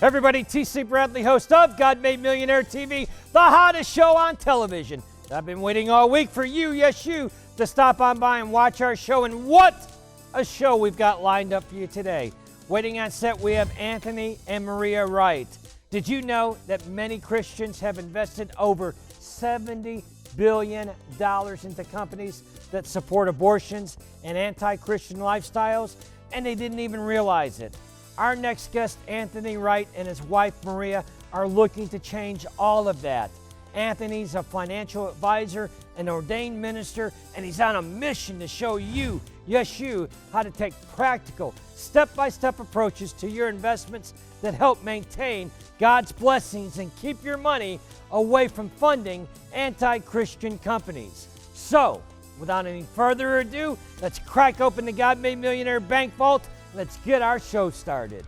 Everybody, TC Bradley, host of God Made Millionaire TV, the hottest show on television. I've been waiting all week for you, yes you, to stop on by and watch our show. And what a show we've got lined up for you today. Waiting on set, we have Anthony and Maria Wright. Did you know that many Christians have invested over $70 billion into companies that support abortions and anti-Christian lifestyles? And they didn't even realize it. Our next guest, Anthony Wright, and his wife, Maria, are looking to change all of that. Anthony's a financial advisor, an ordained minister, and he's on a mission to show you, yes you, how to take practical, step-by-step approaches to your investments that help maintain God's blessings and keep your money away from funding anti-Christian companies. So, without any further ado, let's crack open the God Made Millionaire Bank Vault. Let's get our show started.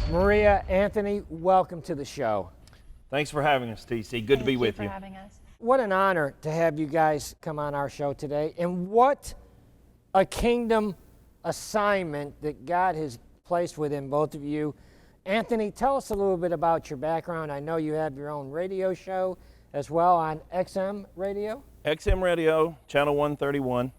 Maria, Anthony, welcome to the show. Thanks for having us, TC. Good to be with you. Thank you for having us. What an honor to have you guys come on our show today. And what a kingdom assignment that God has placed within both of you. Anthony, tell us a little bit about your background. I know you have your own radio show as well on XM Radio. XM Radio, Channel 131,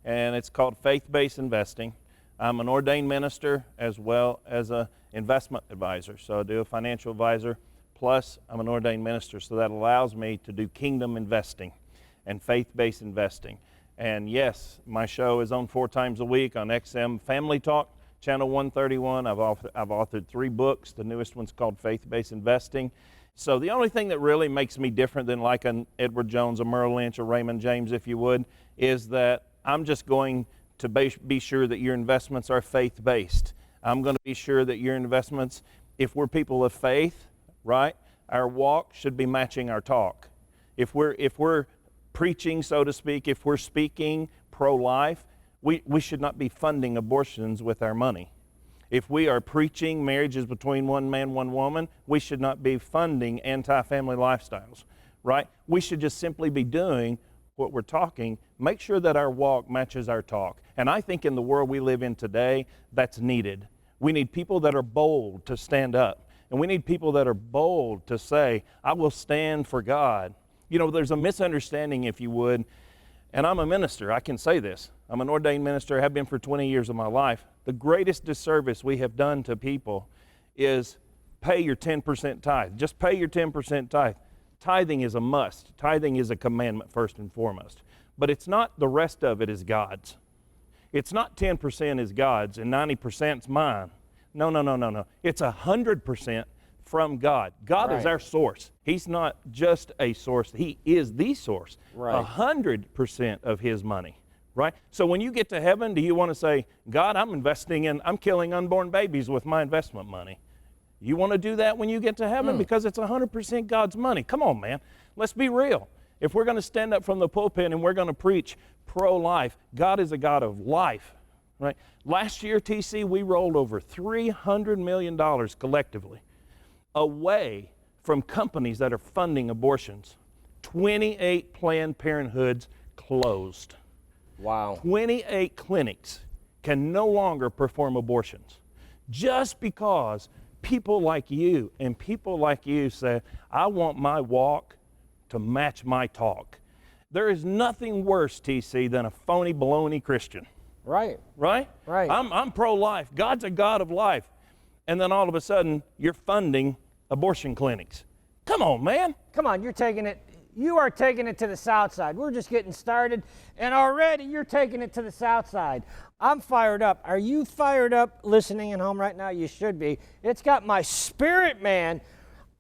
and it's called Faith-Based Investing. I'm an ordained minister as well as an investment advisor. So I do a financial advisor, plus I'm an ordained minister. So that allows me to do kingdom investing and faith-based investing. And yes, my show is on 4 times a week on XM Family Talk, Channel 131. I've authored 3 books. The newest one's called Faith-Based Investing. So the only thing that really makes me different than like an Edward Jones, a Merrill Lynch, or Raymond James, if you would, is that I'm just going to be sure that your investments are faith-based. I'm going to be sure that your investments, if we're people of faith, right, our walk should be matching our talk. If we're preaching, so to speak, if we're speaking pro-life, we should not be funding abortions with our money. If we are preaching marriages between one man, one woman, we should not be funding anti-family lifestyles, right? We should just simply be doing what we're talking. Make sure that our walk matches our talk. And I think in the world we live in today, that's needed. We need people that are bold to stand up. And we need people that are bold to say, I will stand for God. You know, there's a misunderstanding, if you would, and I'm a minister, I can say this. I'm an ordained minister, have been for 20 years of my life. The greatest disservice we have done to people is pay your 10% tithe. Just pay your 10% tithe. Tithing is a must. Tithing is a commandment first and foremost. But it's not the rest of it is God's. It's not 10% is God's and 90% is mine. No. It's 100% from God. God is our source. He's not just a source. He is the source. 100% of His money, right? So when you get to heaven, do you want to say, God, I'm killing unborn babies with my investment money? You want to do that when you get to heaven? Because it's 100% God's money. Come on, man. Let's be real. If we're going to stand up from the pulpit and we're going to preach pro-life, God is a God of life, right? Last year, TC, we rolled over $300 million collectively away from companies that are funding abortions. 28 Planned Parenthoods closed. Wow. 28 clinics can no longer perform abortions just because people like you and people like you say, I want my walk to match my talk. There is nothing worse, TC, than a phony baloney Christian. Right. Right? Right. I'm pro-life. God's a God of life. And then all of a sudden, you're funding abortion clinics. Come on, man. Come on, you are taking it to the south side. We're just getting started, and already you're taking it to the south side. I'm fired up. Are you fired up listening at home right now? You should be. It's got my spirit, man.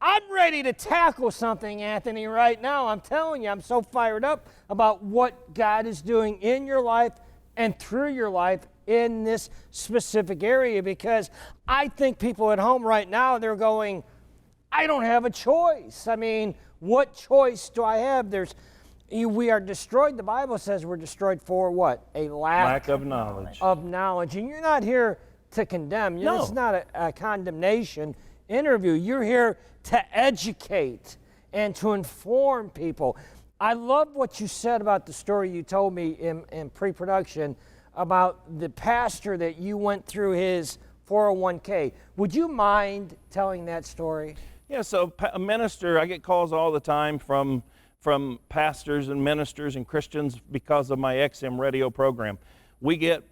I'm ready to tackle something, Anthony, right now. I'm telling you, I'm so fired up about what God is doing in your life and through your life in this specific area, because I think people at home right now, they're going, I don't have a choice. I mean, what choice do I have? We are destroyed. The Bible says we're destroyed for what? A Lack of knowledge. Of knowledge. And you're not here to condemn. No. It's not a condemnation interview. You're here to educate and to inform people. I love what you said about the story you told me in pre-production about the pastor that you went through his 401k. Would you mind telling that story? Yeah, so a minister, I get calls all the time from pastors and ministers and Christians because of my XM radio program. We get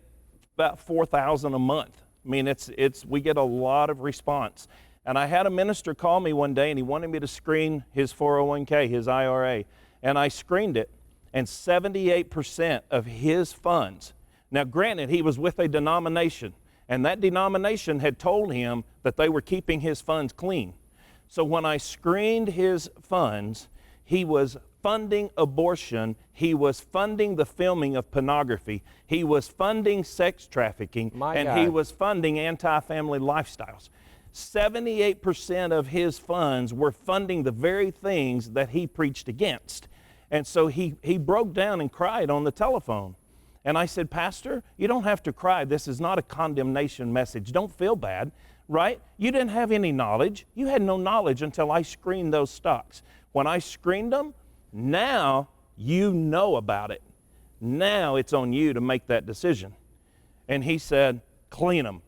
about 4,000 a month. I mean, we get a lot of response. And I had a minister call me one day and he wanted me to screen his 401k, his IRA. And I screened it, and 78% of his funds. Now granted, he was with a denomination, and that denomination had told him that they were keeping his funds clean. So when I screened his funds, he was funding abortion, he was funding the filming of pornography, he was funding sex trafficking, he was funding anti-family lifestyles. 78% of his funds were funding the very things that he preached against. And so he broke down and cried on the telephone. And I said, Pastor, you don't have to cry. This is not a condemnation message. Don't feel bad, right? You didn't have any knowledge. You had no knowledge until I screened those stocks. When I screened them, now you know about it. Now it's on you to make that decision. And he said, clean them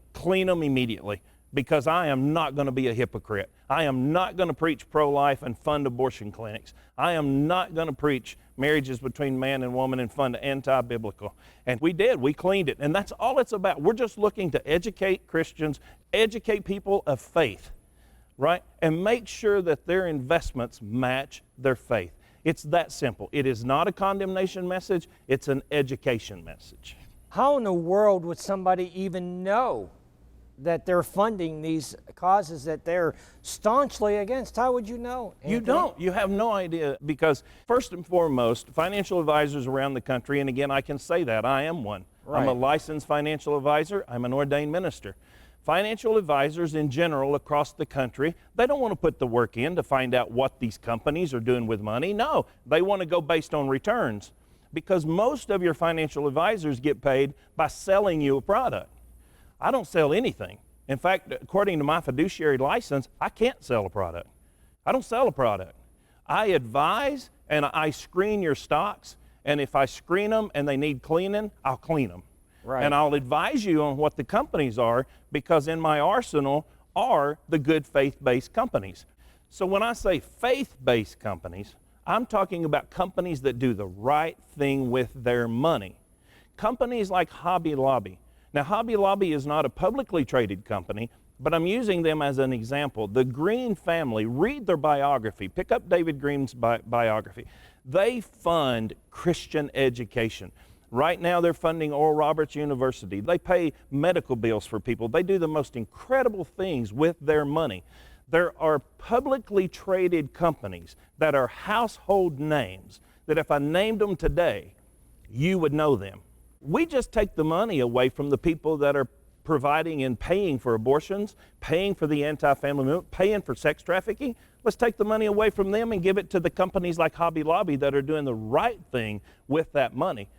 immediately, because I am not going to be a hypocrite. I am not going to preach pro-life and fund abortion clinics. I am not going to preach marriages between man and woman and fund anti-biblical. And we did. We cleaned it. And that's all it's about. We're just looking to educate Christians, educate people of faith, right? And make sure that their investments match their faith. It's that simple. It is not a condemnation message. It's an education message. How in the world would somebody even know that they're funding these causes that they're staunchly against? How would you know, Anthony? You don't. You have no idea, because first and foremost, financial advisors around the country, and again, I can say that, I am one. Right. I'm a licensed financial advisor. I'm an ordained minister. Financial advisors in general across the country, they don't want to put the work in to find out what these companies are doing with money. No, they want to go based on returns, because most of your financial advisors get paid by selling you a product. I don't sell anything. In fact, according to my fiduciary license, I can't sell a product. I don't sell a product. I advise and I screen your stocks, and if I screen them and they need cleaning, I'll clean them. Right. And I'll advise you on what the companies are, because in my arsenal are the good faith-based companies. So when I say faith-based companies, I'm talking about companies that do the right thing with their money. Companies like Hobby Lobby. Now, Hobby Lobby is not a publicly traded company, but I'm using them as an example. The Green family, read their biography. Pick up David Green's biography. They fund Christian education. Right now, they're funding Oral Roberts University. They pay medical bills for people. They do the most incredible things with their money. There are publicly traded companies that are household names that if I named them today, you would know them. We just take the money away from the people that are providing and paying for abortions, paying for the anti-family movement, paying for sex trafficking. Let's take the money away from them and give it to the companies like Hobby Lobby that are doing the right thing with that money.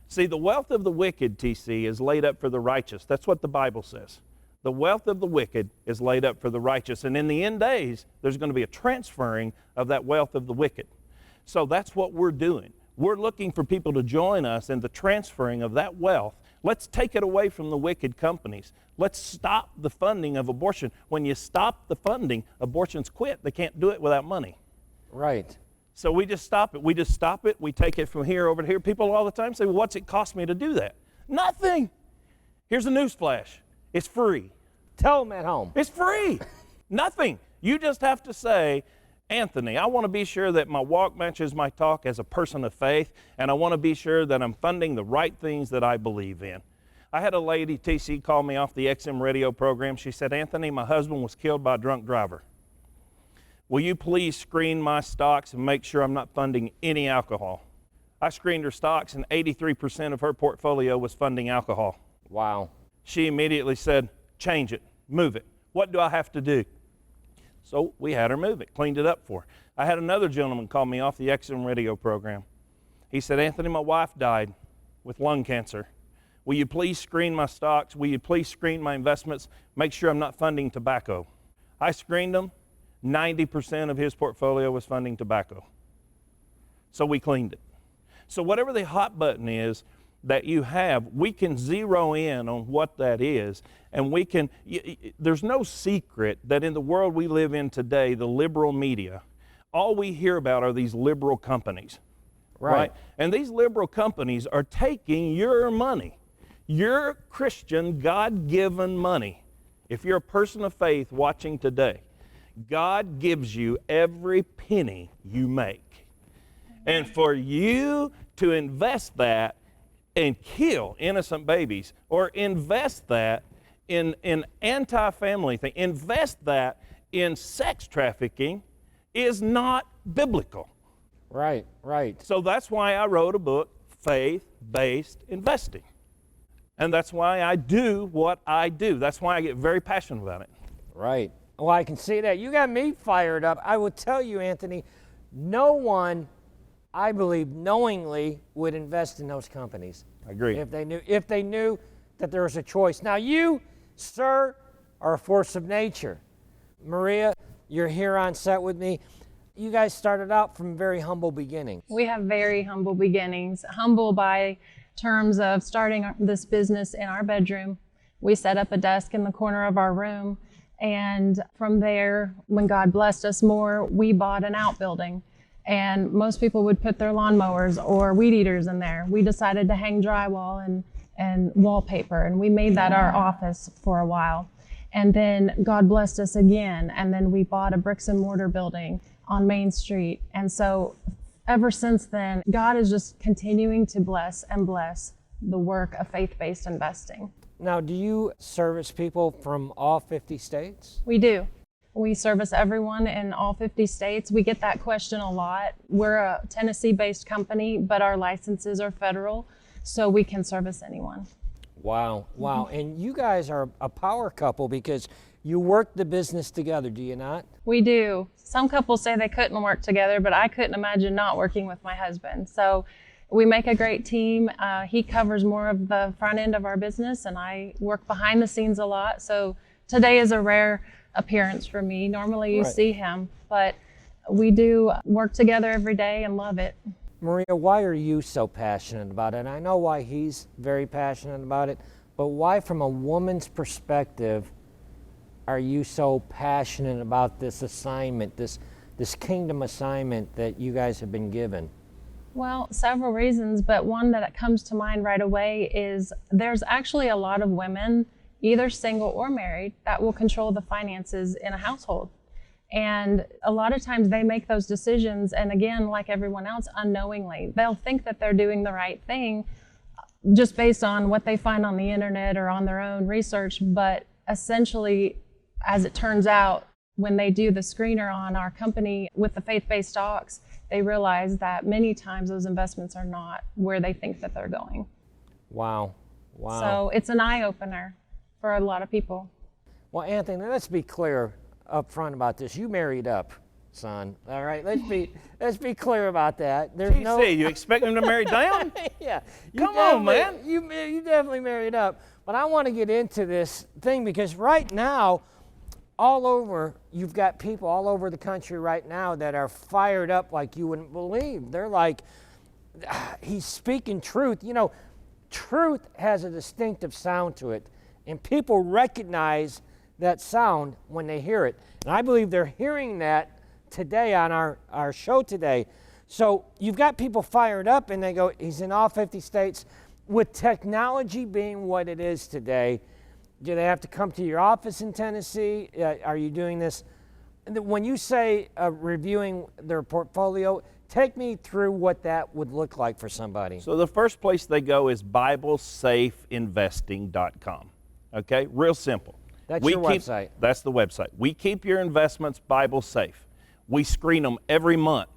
See, the wealth of the wicked, TC, is laid up for the righteous. That's what the Bible says. The wealth of the wicked is laid up for the righteous. And in the end days, there's going to be a transferring of that wealth of the wicked. So that's what we're doing. We're looking for people to join us in the transferring of that wealth. Let's take it away from the wicked companies. Let's stop the funding of abortion. When you stop the funding, abortions quit. They can't do it without money. Right. So we just stop it. We just stop it. We take it from here over to here. People all the time say, well, what's it cost me to do that? Nothing. Here's a news flash. It's free. Tell them at home. It's free. Nothing. You just have to say, Anthony, I want to be sure that my walk matches my talk as a person of faith, and I want to be sure that I'm funding the right things that I believe in. I had a lady, TC, call me off the XM radio program. She said, Anthony, my husband was killed by a drunk driver. Will you please screen my stocks and make sure I'm not funding any alcohol? I screened her stocks, and 83% of her portfolio was funding alcohol. Wow. She immediately said, change it, move it. What do I have to do? So we had her move it, cleaned it up for her. I had another gentleman call me off the XM radio program. He said, Anthony, my wife died with lung cancer. Will you please screen my stocks? Will you please screen my investments? Make sure I'm not funding tobacco. I screened them. 90% of his portfolio was funding tobacco. So we cleaned it. So whatever the hot button is that you have, we can zero in on what that is. And we can, there's no secret that in the world we live in today, the liberal media, all we hear about are these liberal companies. Right? And these liberal companies are taking your money, your Christian, God-given money. If you're a person of faith watching today, God gives you every penny you make. And for you to invest that and kill innocent babies, or invest that in anti-family thing, invest that in sex trafficking, is not biblical. Right, right. So that's why I wrote a book, Faith-Based Investing. And that's why I do what I do. That's why I get very passionate about it. Right. Well, I can see that. You got me fired up. I will tell you, Anthony, no one, I believe, knowingly would invest in those companies. I agree. If they knew that there was a choice. Now you, sir, are a force of nature. Maria, you're here on set with me. You guys started out from very humble beginnings. We have very humble beginnings. Humble by terms of starting this business in our bedroom. We set up a desk in the corner of our room. And from there, when God blessed us more, we bought an outbuilding. And most people would put their lawnmowers or weed eaters in there. We decided to hang drywall and wallpaper. And we made that our office for a while. And then God blessed us again. And then we bought a bricks and mortar building on Main Street. And so ever since then, God is just continuing to bless and bless the work of faith-based investing. Now, do you service people from all 50 states? We do. We service everyone in all 50 states. We get that question a lot. We're a Tennessee-based company, but our licenses are federal, so we can service anyone. Wow, wow. Mm-hmm. And you guys are a power couple because you work the business together, do you not? We do. Some couples say they couldn't work together, but I couldn't imagine not working with my husband. So we make a great team. He covers more of the front end of our business, and I work behind the scenes a lot. So today is a rare appearance for me. Normally you see him, but we do work together every day and love it. Maria, why are you so passionate about it? And I know why he's very passionate about it, but why from a woman's perspective are you so passionate about this assignment, this kingdom assignment that you guys have been given? Well, several reasons, but one that comes to mind right away is there's actually a lot of women, either single or married, that will control the finances in a household. And a lot of times they make those decisions, and again, like everyone else, unknowingly. They'll think that they're doing the right thing just based on what they find on the internet or on their own research, but essentially, as it turns out, when they do the screener on our company with the faith-based stocks, they realize that many times those investments are not where they think that they're going. Wow, wow. So it's an eye-opener for a lot of people. Well, Anthony, let's be clear up front about this. You married up, son. All right, let's be clear about that. There's TC, you expect him to marry down? Yeah. Come on, man. You definitely married up. But I want to get into this thing because right now, all over, you've got people all over the country right now that are fired up like you wouldn't believe. They're like, he's speaking truth. You know, truth has a distinctive sound to it, and people recognize that sound when they hear it. And I believe they're hearing that today on our show today. So you've got people fired up, and they go, he's in all 50 states. With technology being what it is today, do they have to come to your office in Tennessee? Are you doing this? When you say reviewing their portfolio, take me through what that would look like for somebody. So the first place they go is BibleSafeInvesting.com. Okay, real simple. That's your website. That's the website. We keep your investments Bible safe. We screen them every month.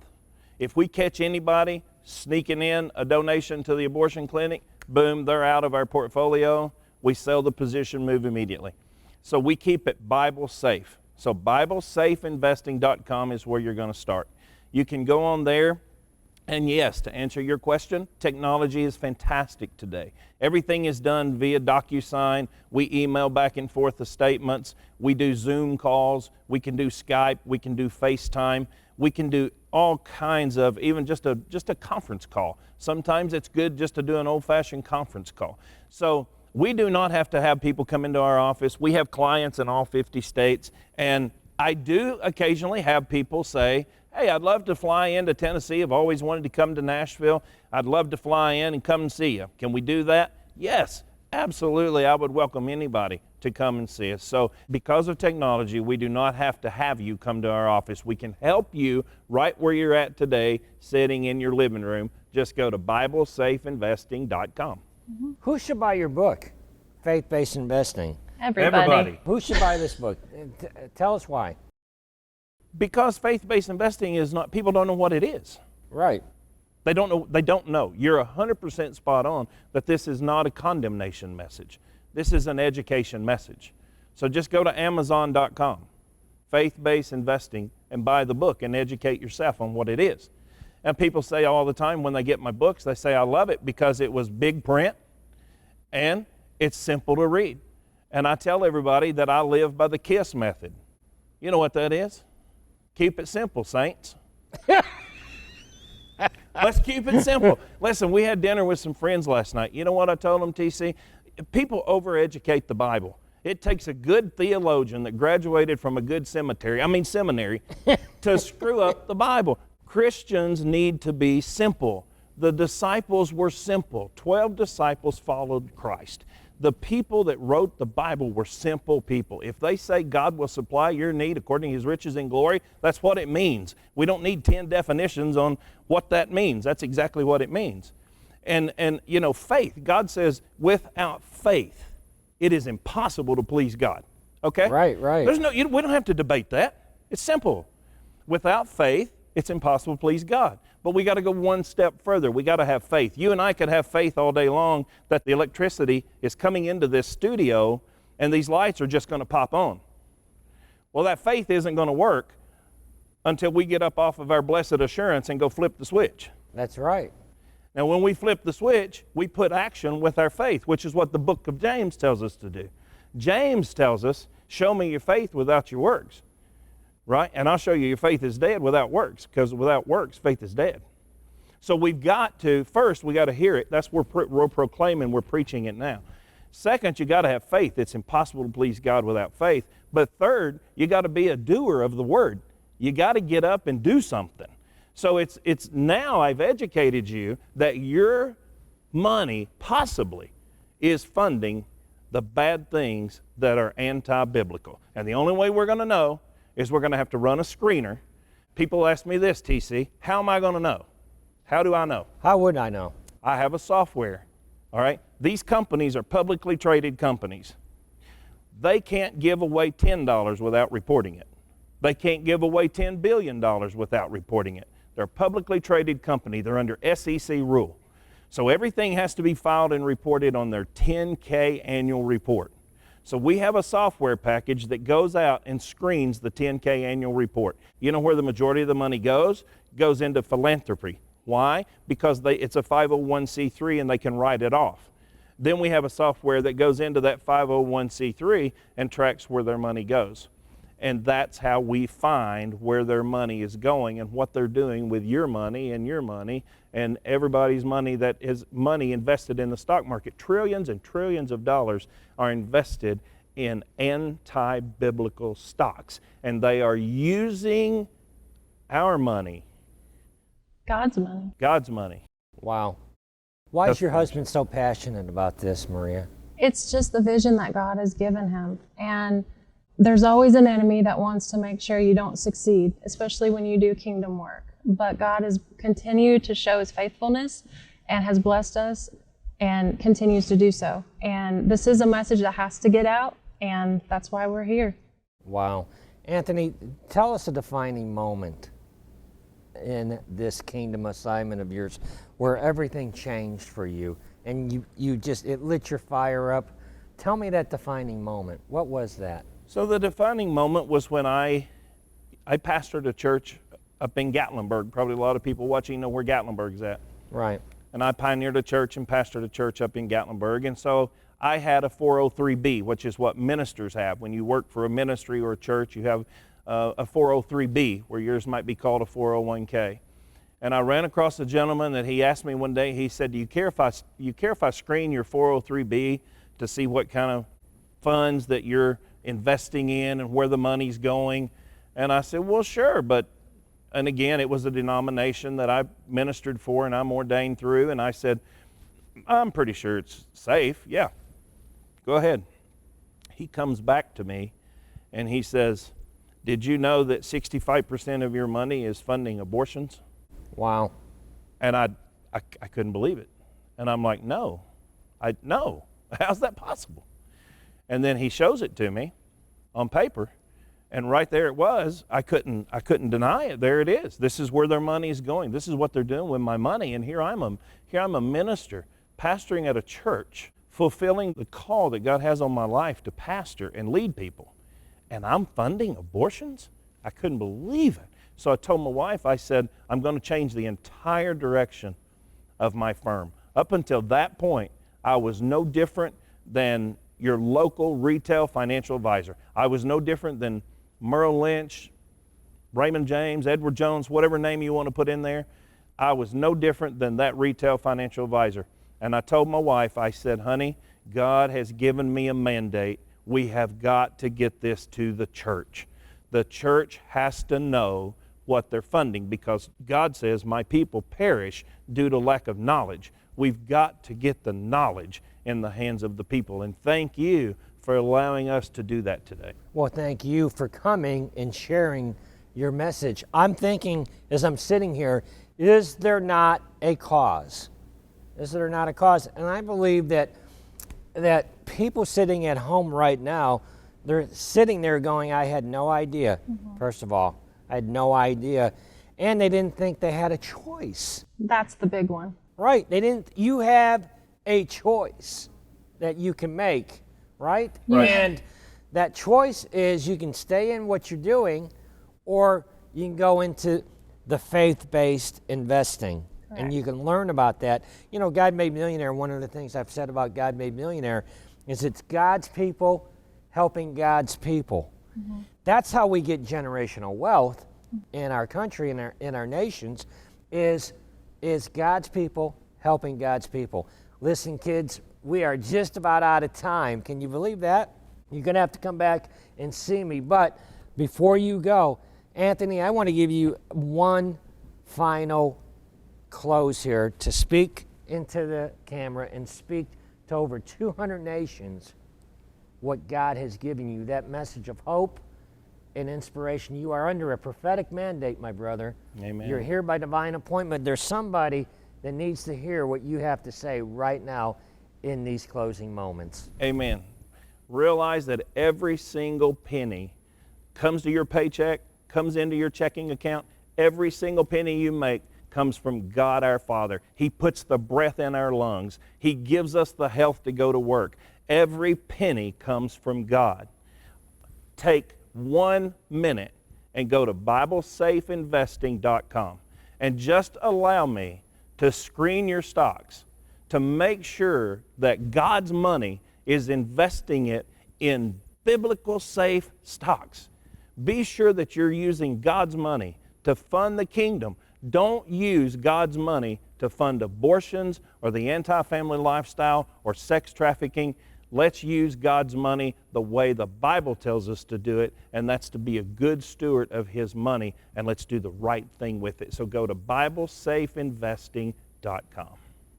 If we catch anybody sneaking in a donation to the abortion clinic, boom, they're out of our portfolio. We sell the position, move immediately. So we keep it Bible safe. So BibleSafeInvesting.com is where you're going to start. You can go on there And yes, to answer your question, technology is fantastic today. Everything is done via DocuSign. We email back and forth the statements. We do Zoom calls. We can do Skype. We can do FaceTime. We can do all kinds of, even just a conference call. Sometimes it's good just to do an old-fashioned conference call. So we do not have to have people come into our office. We have clients in all 50 states. And I do occasionally have people say, hey, I'd love to fly into Tennessee. I've always wanted to come to Nashville. I'd love to fly in and come and see you. Can we do that? Yes, absolutely. I would welcome anybody to come and see us. So because of technology, we do not have to have you come to our office. We can help you right where you're at today, sitting in your living room. Just go to BibleSafeInvesting.com. Who should buy your book, Faith-Based Investing? Everybody. Who should buy this book? Tell us why. Because faith-based investing is not, people don't know what it is. Right. They don't know. You're 100% spot on that this is not a condemnation message. This is an education message. So just go to Amazon.com, Faith-Based Investing, and buy the book and educate yourself on what it is. And people say all the time when they get my books, they say, I love it because it was big print and it's simple to read. And I tell everybody that I live by the KISS method. You know what that is? Keep it simple, saints. Let's keep it simple. Listen, we had dinner with some friends last night. You know what I told them, TC? People overeducate the Bible. It takes a good theologian that graduated from a good seminary, to screw up the Bible. Christians need to be simple. The disciples were simple. 12 disciples followed Christ. The people that wrote the Bible were simple people. If they say God will supply your need according to His riches in glory, that's what it means. We don't need 10 definitions on what that means. That's exactly what it means. And you know, faith, God says, without faith, it is impossible to please God. Okay? Right. We don't have to debate that. It's simple. Without faith, it's impossible to please God. But we got to go one step further. We got to have faith. You and I could have faith all day long that the electricity is coming into this studio and these lights are just going to pop on. Well, that faith isn't going to work until we get up off of our blessed assurance and go flip the switch. That's right. Now, when we flip the switch, we put action with our faith, which is what the book of James tells us to do. James tells us, show me your faith without your works. Right? And I'll show you your faith is dead without works, because without works, faith is dead. So we've got to, first, we got to hear it. That's what we're proclaiming, we're preaching it now. Second, you got to have faith. It's impossible to please God without faith. But third, you got to be a doer of the word. You got to get up and do something. So it's now I've educated you that your money possibly is funding the bad things that are anti-biblical. And the only way we're going to know is we're going to have to run a screener. People ask me this, TC, how am I going to know? How do I know? How would I know? I have a software, all right? These companies are publicly traded companies. They can't give away $10 without reporting it. They can't give away $10 billion without reporting it. They're a publicly traded company. They're under SEC rule. So everything has to be filed and reported on their 10K annual report. So we have a software package that goes out and screens the 10K annual report. You know where the majority of the money goes? It goes into philanthropy. Why? Because it's a 501c3 and they can write it off. Then we have a software that goes into that 501c3 and tracks where their money goes. And that's how we find where their money is going and what they're doing with your money and everybody's money that is money invested in the stock market. Trillions and trillions of dollars are invested in anti-biblical stocks. And they are using our money. God's money. God's money. Wow. Why is your husband so passionate about this, Maria? It's just the vision that God has given him. And there's always an enemy that wants to make sure you don't succeed, especially when you do kingdom work. But God has continued to show His faithfulness and has blessed us and continues to do so. And this is a message that has to get out, and that's why we're here. Wow. Anthony, tell us a defining moment in this kingdom assignment of yours where everything changed for you and it lit your fire up. Tell me that defining moment. What was that? So the defining moment was when I pastored a church up in Gatlinburg. Probably a lot of people watching know where Gatlinburg's at. Right. And I pioneered a church and pastored a church up in Gatlinburg. And so I had a 403B, which is what ministers have. When you work for a ministry or a church, you have a 403B, where yours might be called a 401k. And I ran across a gentleman that he asked me one day, he said, do you care if I screen your 403B to see what kind of funds that you're investing in and where the money's going? And I said, well, sure. And again, it was a denomination that I ministered for and I'm ordained through. And I said, I'm pretty sure it's safe. Yeah, go ahead. He comes back to me and he says, did you know that 65% of your money is funding abortions? Wow. And I couldn't believe it. And I'm like, no, how's that possible? And then he shows it to me on paper, and right there it was. I couldn't deny it. There it is. This is where their money is going. This is what they're doing with my money. And here I'm a minister, pastoring at a church, fulfilling the call that God has on my life to pastor and lead people. And I'm funding abortions? I couldn't believe it. So I told my wife, I said, I'm going to change the entire direction of my firm. Up until that point, I was no different than your local retail financial advisor. I was no different than Merrill Lynch, Raymond James, Edward Jones, whatever name you want to put in there. I was no different than that retail financial advisor. And I told my wife, I said, honey, God has given me a mandate. We have got to get this to the church. The church has to know what they're funding, because God says, my people perish due to lack of knowledge. We've got to get the knowledge in the hands of the people. And thank you for allowing us to do that today. Well, thank you for coming and sharing your message. I'm thinking, as I'm sitting here, is there not a cause? Is there not a cause? And I believe that people sitting at home right now, they're sitting there going, I had no idea, first of all. I had no idea. And they didn't think they had a choice. That's the big one. Right. You have a choice that you can make, right? Right. And that choice is you can stay in what you're doing, or you can go into the faith-based investing. Correct. And you can learn about that. You know, God Made Millionaire, one of the things I've said about God Made Millionaire is it's God's people helping God's people. That's how we get generational wealth in our country, in our nations, is God's people helping God's people. Listen, kids, we are just about out of time. Can you believe that? You're going to have to come back and see me. But before you go, Anthony, I want to give you one final close here to speak into the camera and speak to over 200 nations what God has given you, that message of hope and inspiration. You are under a prophetic mandate, my brother. Amen. You're here by divine appointment. There's somebody that needs to hear what you have to say right now in these closing moments. Amen. Realize that every single penny comes to your paycheck, comes into your checking account. Every single penny you make comes from God our Father. He puts the breath in our lungs. He gives us the health to go to work. Every penny comes from God. Take 1 minute and go to BibleSafeInvesting.com and just allow me to screen your stocks to make sure that God's money is investing it in biblical safe stocks. Be sure that you're using God's money to fund the kingdom. Don't use God's money to fund abortions or the anti-family lifestyle or sex trafficking. Let's use God's money the way the Bible tells us to do it, and that's to be a good steward of His money, and let's do the right thing with it. So go to BibleSafeInvesting.com.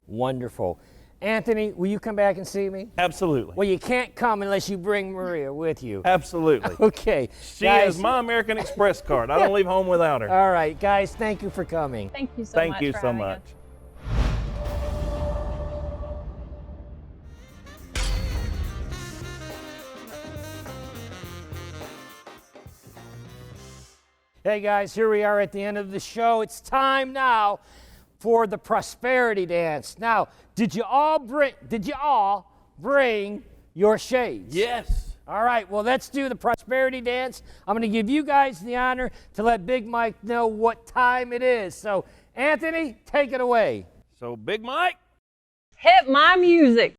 Wonderful. Anthony, will you come back and see me? Absolutely. Well, you can't come unless you bring Maria with you. Absolutely. Okay. She is my American Express card. I don't leave home without her. All right, guys, thank you for coming. Thank you so much. Thank you for so having much. us. Hey guys, here we are at the end of the show. It's time now for the prosperity dance. Now, did you all bring your shades? Yes. All right, well, let's do the prosperity dance. I'm going to give you guys the honor to let Big Mike know what time it is. So, Anthony, take it away. So, Big Mike, Hit my music.